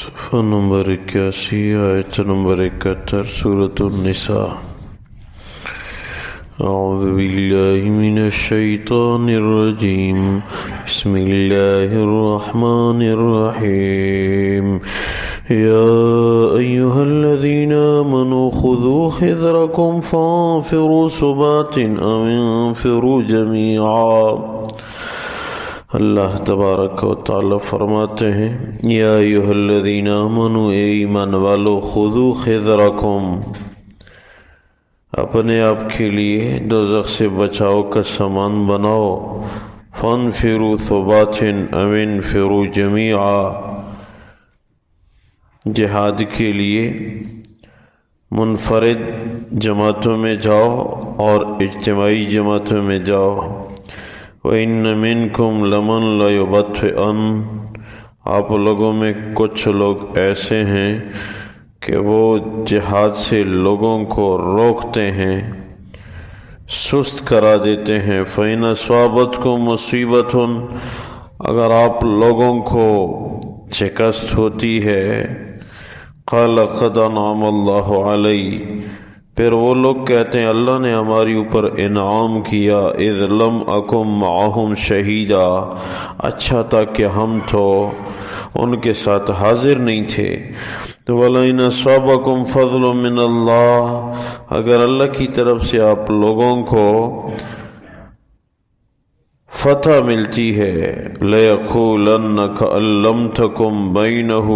صفحہ نمبر 81 آیت نمبر 71 سورة النساء۔ اعوذ باللہ من الشیطان الرجیم، بسم اللہ الرحمن الرحیم۔ یا ایہا الذین آمنوا خذوا حذرکم فانفروا ثبات او انفروا جمیعا۔ اللہ تبارک و تعالی فرماتے ہیں، یا ایھا الذین آمنوا، اے ایمان والو، خذوا حذرکم، اپنے آپ کے لیے دوزخ سے بچاؤ کا سامان بناؤ، فانفروا ثبات او انفروا جمیعا، جہاد کے لیے منفرد جماعتوں میں جاؤ اور اجتماعی جماعتوں میں جاؤ۔ وَإِنَّ مِنْكُمْ لَمَنْ لَيُبَطِّئَنَّ، آپ لوگوں میں کچھ لوگ ایسے ہیں کہ وہ جہاد سے لوگوں کو روکتے ہیں، سست کرا دیتے ہیں۔ فَإِنْ أَصَابَتْكُمْ مُصِیبَةٌ، اگر آپ لوگوں کو شکست ہوتی ہے، قَالَ قَدْ أَنْعَمَ اللَّهُ عَلَيَّ، پھر وہ لوگ کہتے ہیں اللہ نے ہماری اوپر انعام کیا، اذ لم اکم معہم شہیدا، اچھا تھا کہ ہم تو ان کے ساتھ حاضر نہیں تھے۔ وَلَئِنْ أَصَابَكُمْ فَضْلٌ مِّنَ اللَّهِ، اگر اللہ کی طرف سے آپ لوگوں کو فتح ملتی ہے، لَيَقُولَنَّ كَأَن لَّمْ تَكُن بَيْنَهُ،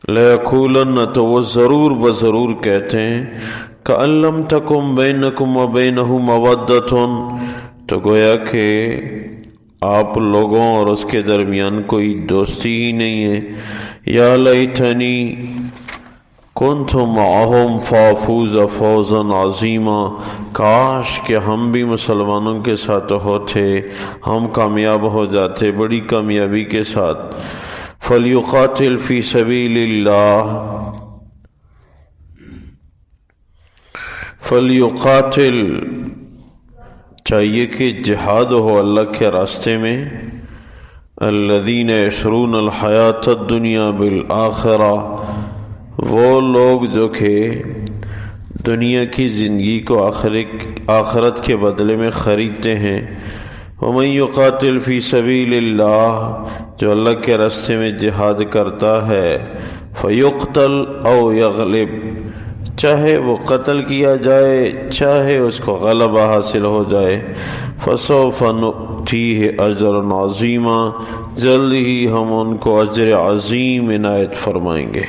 لَيَقُولَنَّ، تو وہ ضرور بضرور کہتے ہیں، كَأَن لَّمْ تَكُن بَيْنَكُمْ وَبَيْنَهُ مَوَدَّةٌ، تو گویا کہ آپ لوگوں اور اس کے درمیان کوئی دوستی ہی نہیں ہے۔ یا لیتنی کنت معہم فافوز فوزا عظیما، کاش کہ ہم بھی مسلمانوں کے ساتھ ہوتے، ہم کامیاب ہو جاتے بڑی کامیابی کے ساتھ۔ فَلْيُقَاتِلْ فِي سَبِيلِ اللَّهِ، فَلْيُقَاتِلْ، چاہیے کہ جہاد ہو اللہ کے راستے میں، الَّذِينَ يَشْرُونَ الْحَيَاةَ الدُّنْيَا بِالْآخِرَةِ، وہ لوگ جو کہ دنیا کی زندگی کو آخرت کے بدلے میں خریدتے ہیں۔ وَمَن يُقَاتِلْ فِي سَبِيلِ اللَّهِ، جو اللہ کے راستے میں جہاد کرتا ہے، فَيُقْتَلْ أَوْ يَغْلِبْ، چاہے وہ قتل کیا جائے چاہے اس کو غلبہ حاصل ہو جائے، فَسَوْفَ نُؤْتِيهِ أَجْرًا عَظِيمًا، جلد ہی ہم ان کو اجر عظیم عنایت فرمائیں گے۔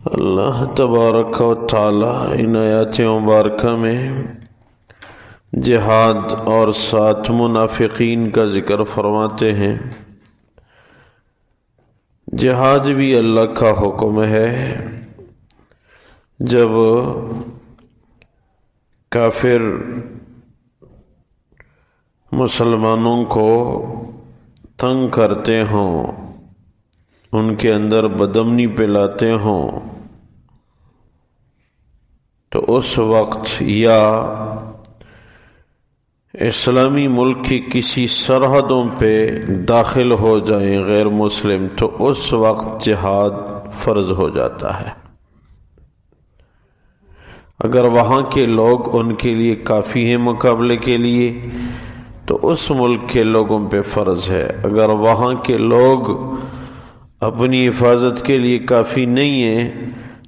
اللہ تبارک و تعالی ان آیات مبارکہ میں جہاد اور ساتھ منافقین کا ذکر فرماتے ہیں۔ جہاد بھی اللہ کا حکم ہے، جب کافر مسلمانوں کو تنگ کرتے ہوں، ان کے اندر بدامنی پھیلاتے ہوں، تو اس وقت یا اسلامی ملک کی کسی سرحدوں پہ داخل ہو جائیں غیر مسلم، تو اس وقت جہاد فرض ہو جاتا ہے۔ اگر وہاں کے لوگ ان کے لیے کافی ہیں مقابلے کے لیے، تو اس ملک کے لوگوں پہ فرض ہے۔ اگر وہاں کے لوگ اپنی حفاظت کے لیے کافی نہیں ہیں،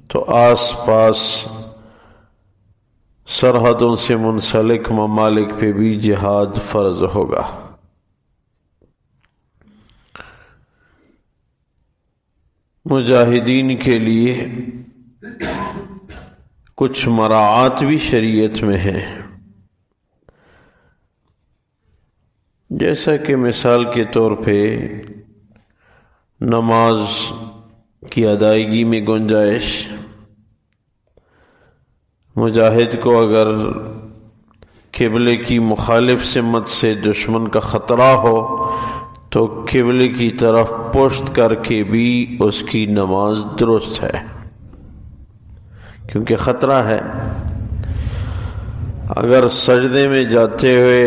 تو آس پاس سرحدوں سے منسلک ممالک پہ بھی جہاد فرض ہوگا۔ مجاہدین کے لیے کچھ مراعات بھی شریعت میں ہیں، جیسا کہ مثال کے طور پہ نماز کی ادائیگی میں گنجائش، مجاہد کو اگر قبلے کی مخالف سمت سے دشمن کا خطرہ ہو تو قبلے کی طرف پشت کر کے بھی اس کی نماز درست ہے، کیونکہ خطرہ ہے۔ اگر سجدے میں جاتے ہوئے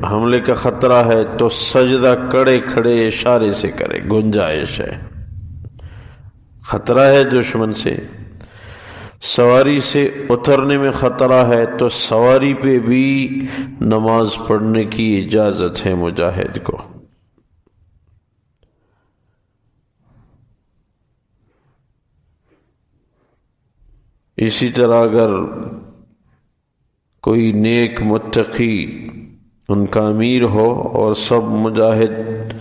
حملے کا خطرہ ہے تو سجدہ کڑے کھڑے اشارے سے کرے، گنجائش ہے، خطرہ ہے دشمن سے۔ سواری سے اترنے میں خطرہ ہے تو سواری پہ بھی نماز پڑھنے کی اجازت ہے مجاہد کو۔ اسی طرح اگر کوئی نیک متقی ان کا امیر ہو اور سب مجاہد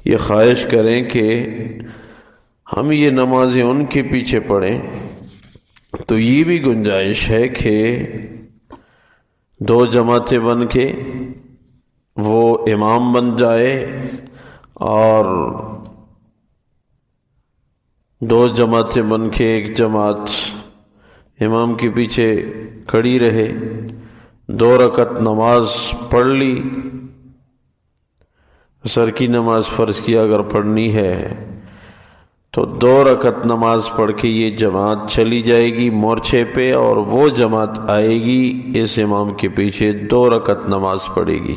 یہ خواہش کریں کہ ہم یہ نمازیں ان کے پیچھے پڑھیں، تو یہ بھی گنجائش ہے کہ دو جماعتیں بن کے وہ امام بن جائے اور دو جماعتیں بن کے ایک جماعت امام کے پیچھے کھڑی رہے، 2 رکعت نماز پڑھ لی، عصر کی نماز فرض کی اگر پڑھنی ہے تو 2 رکعت نماز پڑھ کے یہ جماعت چلی جائے گی مورچے پہ، اور وہ جماعت آئے گی اس امام کے پیچھے 2 رکعت نماز پڑھے گی۔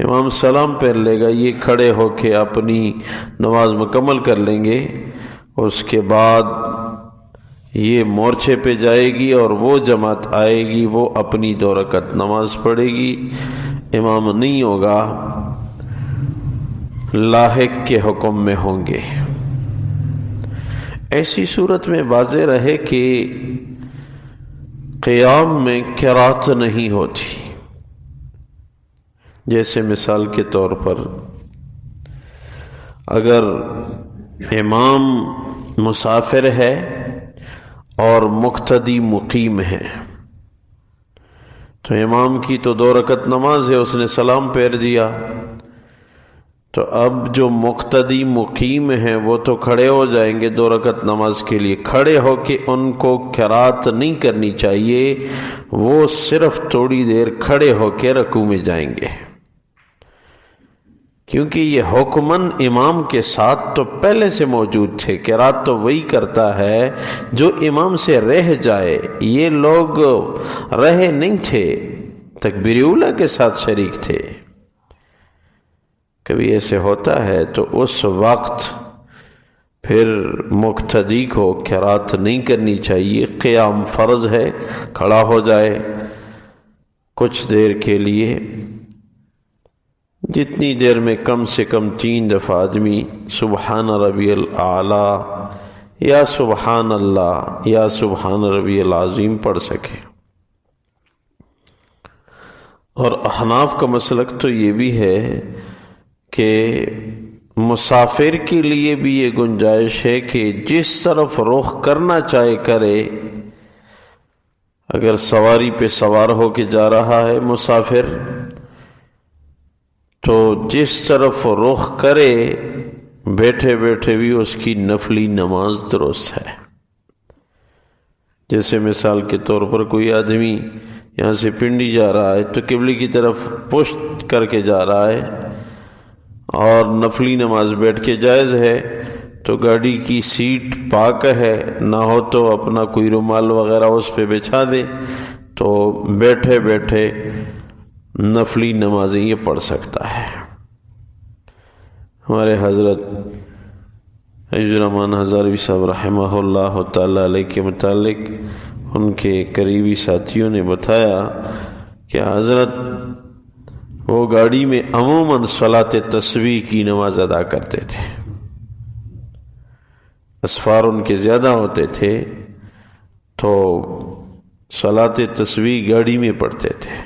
امام سلام پھیر لے گا، یہ کھڑے ہو کے اپنی نماز مکمل کر لیں گے، اس کے بعد یہ مورچے پہ جائے گی اور وہ جماعت آئے گی، وہ اپنی 2 رکعت نماز پڑھے گی، امام نہیں ہوگا، لاحق کے حکم میں ہوں گے۔ ایسی صورت میں واضح رہے کہ قیام میں قرات نہیں ہوتی۔ جیسے مثال کے طور پر اگر امام مسافر ہے اور مقتدی مقیم ہے تو امام کی تو 2 رکعت نماز ہے، اس نے سلام پھیر دیا، تو اب جو مقتدی مقیم ہیں وہ تو کھڑے ہو جائیں گے 2 رکعت نماز کے لیے، کھڑے ہو کے ان کو قرات نہیں کرنی چاہیے، وہ صرف تھوڑی دیر کھڑے ہو کے رکوع میں جائیں گے، کیونکہ یہ حکماً امام کے ساتھ تو پہلے سے موجود تھے۔ قرات تو وہی کرتا ہے جو امام سے رہ جائے، یہ لوگ رہے نہیں تھے، تکبیر اولیٰ کے ساتھ شریک تھے۔ کبھی ایسے ہوتا ہے تو اس وقت پھر مقتدی کو قرات نہیں کرنی چاہیے، قیام فرض ہے، کھڑا ہو جائے کچھ دیر کے لیے، جتنی دیر میں کم سے کم 3 دفعہ آدمی سبحان ربی الاعلی یا سبحان اللہ یا سبحان ربی العظیم پڑھ سکے۔ اور احناف کا مسلک تو یہ بھی ہے کہ مسافر کے لیے بھی یہ گنجائش ہے کہ جس طرف رخ کرنا چاہے کرے۔ اگر سواری پہ سوار ہو کے جا رہا ہے مسافر تو جس طرف رخ کرے بیٹھے بیٹھے بھی اس کی نفلی نماز درست ہے۔ جیسے مثال کے طور پر کوئی آدمی یہاں سے پنڈی جا رہا ہے تو قبلے کی طرف پشت کر کے جا رہا ہے اور نفلی نماز بیٹھ کے جائز ہے، تو گاڑی کی سیٹ پاک ہے، نہ ہو تو اپنا کوئی رومال وغیرہ اس پہ بچھا دے، تو بیٹھے بیٹھے نفلی نمازیں یہ پڑھ سکتا ہے۔ ہمارے حضرت الرحمن ہزاروی صاحب رحمہ اللہ تعالی علیہ کے متعلق ان کے قریبی ساتھیوں نے بتایا کہ حضرت وہ گاڑی میں عموماً صلاۃ تسبیح کی نماز ادا کرتے تھے، اسفار ان کے زیادہ ہوتے تھے تو صلاۃ تسبیح گاڑی میں پڑھتے تھے۔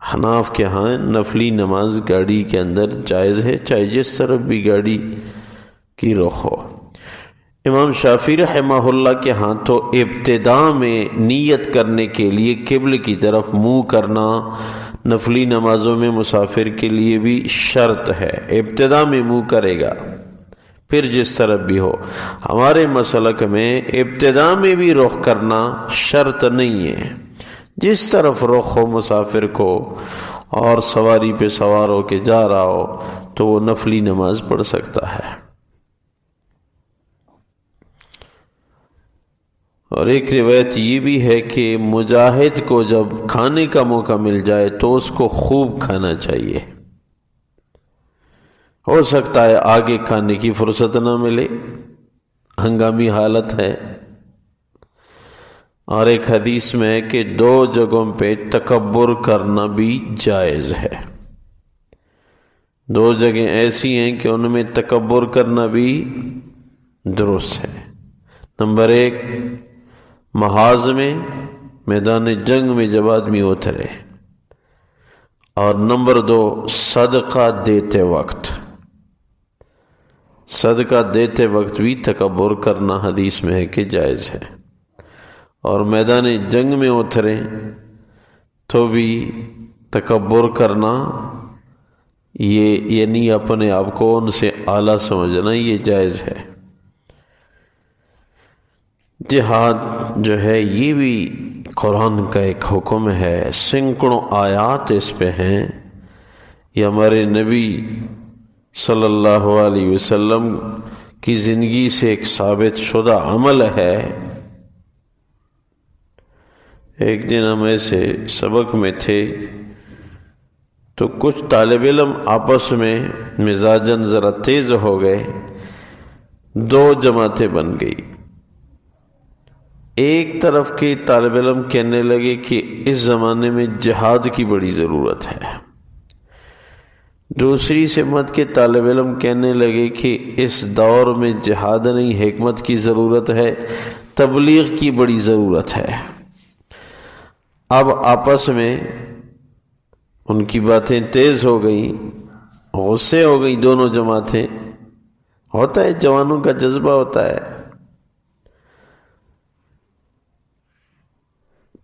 حناف کے ہاں نفلی نماز گاڑی کے اندر جائز ہے، چاہے جس طرف بھی گاڑی کی رخ ہو۔ امام شافعی رحمہ اللہ کے ہاں تو ابتدا میں نیت کرنے کے لیے قبلے کی طرف منہ کرنا نفلی نمازوں میں مسافر کے لیے بھی شرط ہے، ابتدا میں منہ کرے گا، پھر جس طرف بھی ہو۔ ہمارے مسلک میں ابتدا میں بھی رخ کرنا شرط نہیں ہے، جس طرف رخ ہو مسافر کو اور سواری پہ سوار ہو کے جا رہا ہو تو وہ نفلی نماز پڑھ سکتا ہے۔ اور ایک روایت یہ بھی ہے کہ مجاہد کو جب کھانے کا موقع مل جائے تو اس کو خوب کھانا چاہیے. ہو سکتا ہے آگے کھانے کی فرصت نہ ملے، ہنگامی حالت ہے. اور ایک حدیث میں ہے کہ 2 جگہوں پہ تکبر کرنا بھی جائز ہے. 2 جگہیں ایسی ہیں کہ ان میں تکبر کرنا بھی درست ہے. نمبر 1 محاذ میں، میدان جنگ میں جب آدمی اترے، اور نمبر 2 صدقہ دیتے وقت. صدقہ دیتے وقت بھی تکبر کرنا حدیث میں ہے کہ جائز ہے. اور میدان جنگ میں اترے تو بھی تکبر کرنا، یہ یعنی اپنے آپ کو ان سے اعلیٰ سمجھنا، یہ جائز ہے. جہاد جو ہے یہ بھی قرآن کا ایک حکم ہے، سینکڑوں آیات اس پہ ہیں. یہ ہمارے نبی صلی اللہ علیہ وسلم کی زندگی سے ایک ثابت شدہ عمل ہے. ایک دن ہم ایسے سبق میں تھے تو کچھ طالب علم آپس میں مزاجاً ذرا تیز ہو گئے، 2 جماعتیں بن گئی. ایک طرف کے طالب علم کہنے لگے کہ اس زمانے میں جہاد کی بڑی ضرورت ہے. دوسری سمت کے طالب علم کہنے لگے کہ اس دور میں جہاد نہیں، حکمت کی ضرورت ہے، تبلیغ کی بڑی ضرورت ہے. اب آپس میں ان کی باتیں تیز ہو گئیں، غصے ہو گئیں دونوں جماعتیں. ہوتا ہے، جوانوں کا جذبہ ہوتا ہے.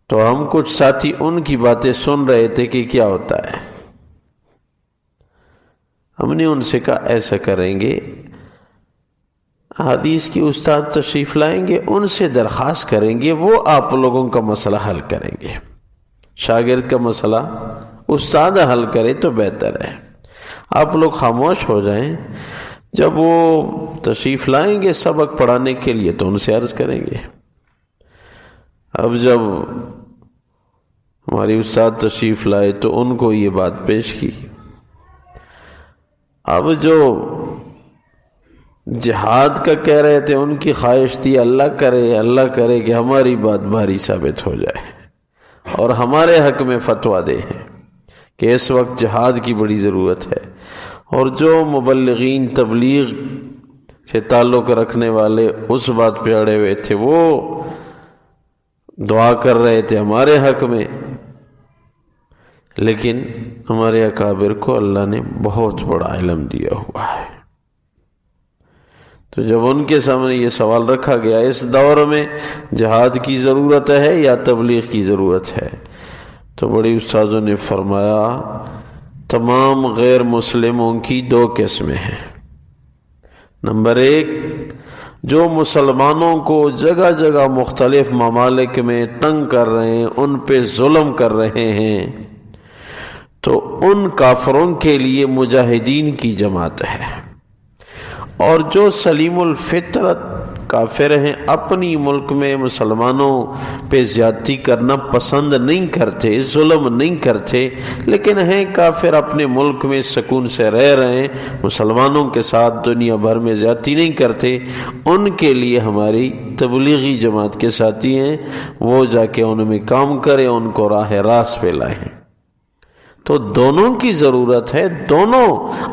تو ہم کچھ ساتھی ان کی باتیں سن رہے تھے کہ کیا ہوتا ہے. ہم نے ان سے کہا ایسا کریں گے، حدیث کی استاد تشریف لائیں گے، ان سے درخواست کریں گے، وہ آپ لوگوں کا مسئلہ حل کریں گے. شاگرد کا مسئلہ استاد حل کرے تو بہتر ہے. آپ لوگ خاموش ہو جائیں. جب وہ تشریف لائیں گے سبق پڑھانے کے لیے تو ان سے عرض کریں گے. اب جب ہماری استاد تشریف لائے تو ان کو یہ بات پیش کی. اب جو جہاد کا کہہ رہے تھے ان کی خواہش تھی اللہ کرے کہ ہماری بات بھاری ثابت ہو جائے اور ہمارے حق میں فتویٰ دے کہ اس وقت جہاد کی بڑی ضرورت ہے. اور جو مبلغین تبلیغ سے تعلق رکھنے والے اس بات پہ اڑے ہوئے تھے وہ دعا کر رہے تھے ہمارے حق میں. لیکن ہمارے اکابر کو اللہ نے بہت بڑا علم دیا ہوا ہے. تو جب ان کے سامنے یہ سوال رکھا گیا اس دور میں جہاد کی ضرورت ہے یا تبلیغ کی ضرورت ہے، تو بڑی استاذوں نے فرمایا تمام غیر مسلموں کی 2 قسمیں ہیں. نمبر 1 جو مسلمانوں کو جگہ جگہ مختلف ممالک میں تنگ کر رہے ہیں، ان پہ ظلم کر رہے ہیں، تو ان کافروں کے لیے مجاہدین کی جماعت ہے. اور جو سلیم الفطرت کافر ہیں، اپنی ملک میں مسلمانوں پہ زیادتی کرنا پسند نہیں کرتے، ظلم نہیں کرتے، لیکن ہیں کافر اپنے ملک میں سکون سے رہ رہے ہیں، مسلمانوں کے ساتھ دنیا بھر میں زیادتی نہیں کرتے، ان کے لیے ہماری تبلیغی جماعت کے ساتھی ہیں، وہ جا کے ان میں کام کریں، ان کو راہ راست پہ لائیں. تو دونوں کی ضرورت ہے، دونوں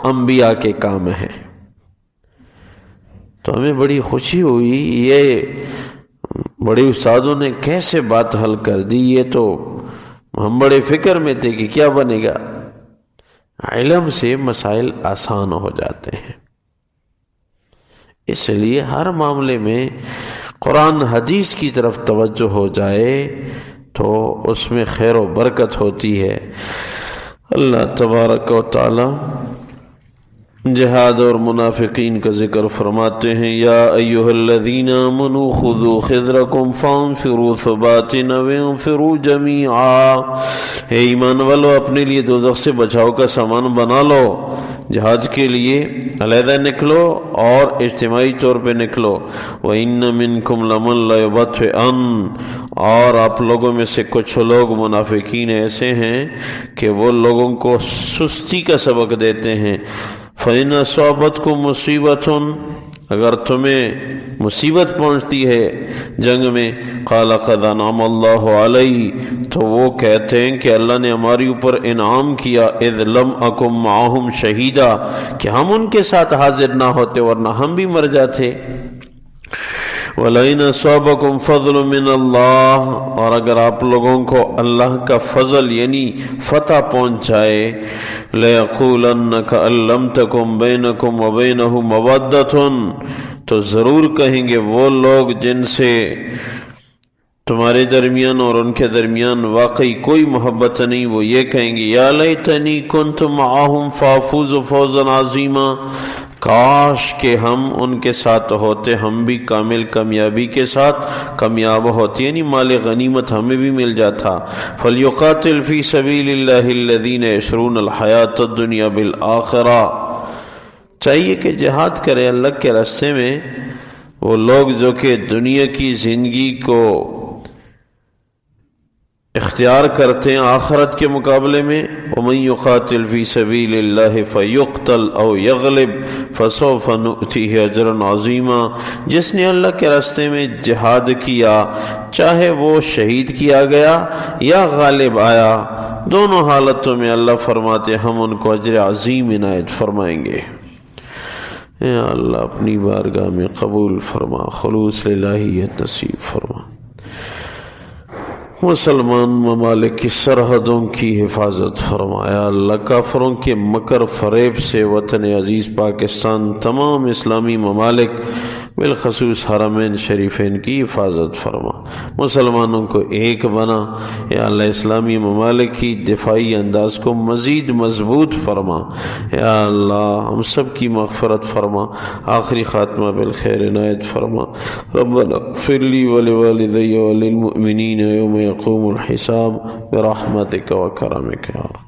انبیاء کے کام ہیں. تو ہمیں بڑی خوشی ہوئی، یہ بڑے استادوں نے کیسے بات حل کر دی. یہ تو ہم بڑے فکر میں تھے کہ کیا بنے گا. علم سے مسائل آسان ہو جاتے ہیں. اس لیے ہر معاملے میں قرآن حدیث کی طرف توجہ ہو جائے تو اس میں خیر و برکت ہوتی ہے. اللہ تبارک و تعالی جہاد اور منافقین کا ذکر فرماتے ہیں، یا ایھا الذین آمنوا خذوا خذرکم فانفروا ثبات او انفروا جمیعا، اے ایمان والو اپنے لیے دوزخ سے بچاؤ کا سامان بنا لو، جہاد کے لیے علیحدہ نکلو اور اجتماعی طور پہ نکلو۔ وَإِنَّ مِنْكُمْ لَمَنْ لَيُبَطِّئَنَّ، اور آپ لوگوں میں سے کچھ لوگ منافقین ایسے ہیں کہ وہ لوگوں کو سستی کا سبق دیتے ہیں۔ فَإِنْ أَصَابَتْكُمْ مُصِيبَةٌ، اگر تمہیں مصیبت پہنچتی ہے جنگ میں، قَالَ قَدْ أَنْعَمَ اللَّهُ عَلَيَّ، تو وہ کہتے ہیں کہ اللہ نے ہماری اوپر انعام کیا، اذ لم اکم معہم شہیدا، کہ ہم ان کے ساتھ حاضر نہ ہوتے ورنہ ہم بھی مر جاتے۔ وَلَئِنْ أَصَابَكُمْ فَضْلٌ مِّنَ اللَّهِ، اور اگر آپ لوگوں کو اللہ کا فضل یعنی فتح پہنچ جائے، لَيَقُولَنَّ كَأَن لَّمْ تَكُن بَيْنَكُمْ وَبَيْنَهُ مَوَدَّةٌ، تو ضرور کہیں گے وہ لوگ جن سے تمہارے درمیان اور ان کے درمیان واقعی کوئی محبت نہیں، وہ یہ کہیں گے، یا لیتنی کنت معہم فافوز فوزا عظیما، کاش کہ ہم ان کے ساتھ ہوتے، ہم بھی کامل کامیابی کے ساتھ کامیاب ہوتے، یعنی مال غنیمت ہمیں بھی مل جاتا۔ فَلْيُقَاتِلْ فِي سَبِيلِ اللَّهِ الَّذِينَ يَشْرُونَ الْحَيَاةَ الدُّنْيَا بِالْآخِرَةِ، چاہیے کہ جہاد کرے اللہ کے راستے میں وہ لوگ جو کہ دنیا کی زندگی کو اختیار کرتے ہیں آخرت کے مقابلے میں۔ وَمَن يُقَاتِلْ فِي سَبِيلِ اللَّهِ فَيُقْتَلْ أَوْ يَغْلِبْ فَسَوْفَ نُؤْتِيهِ أَجْرًا عَظِيمًا، جس نے اللہ کے راستے میں جہاد کیا، چاہے وہ شہید کیا گیا یا غالب آیا، دونوں حالتوں میں اللہ فرماتے ہم ان کو اجر عظیم عنایت فرمائیں گے۔ اے اللہ اپنی بارگاہ میں قبول فرما، خلوص الہیت نصیب فرما، مسلمان ممالک کی سرحدوں کی حفاظت فرمایا اللہ، کافروں کے مکر فریب سے وطن عزیز پاکستان، تمام اسلامی ممالک بالخصوص حرمین شریفین کی حفاظت فرما، مسلمانوں کو ایک بنا، یا اللہ اسلامی ممالک کی دفاعی انداز کو مزید مضبوط فرما، یا اللہ ہم سب کی مغفرت فرما، آخری خاتمہ بالخیر عنایت فرما۔ ربنا اغفر لی ولوالدی وللمؤمنین یوم یقوم الحساب برحمتک و کرمک یا رب۔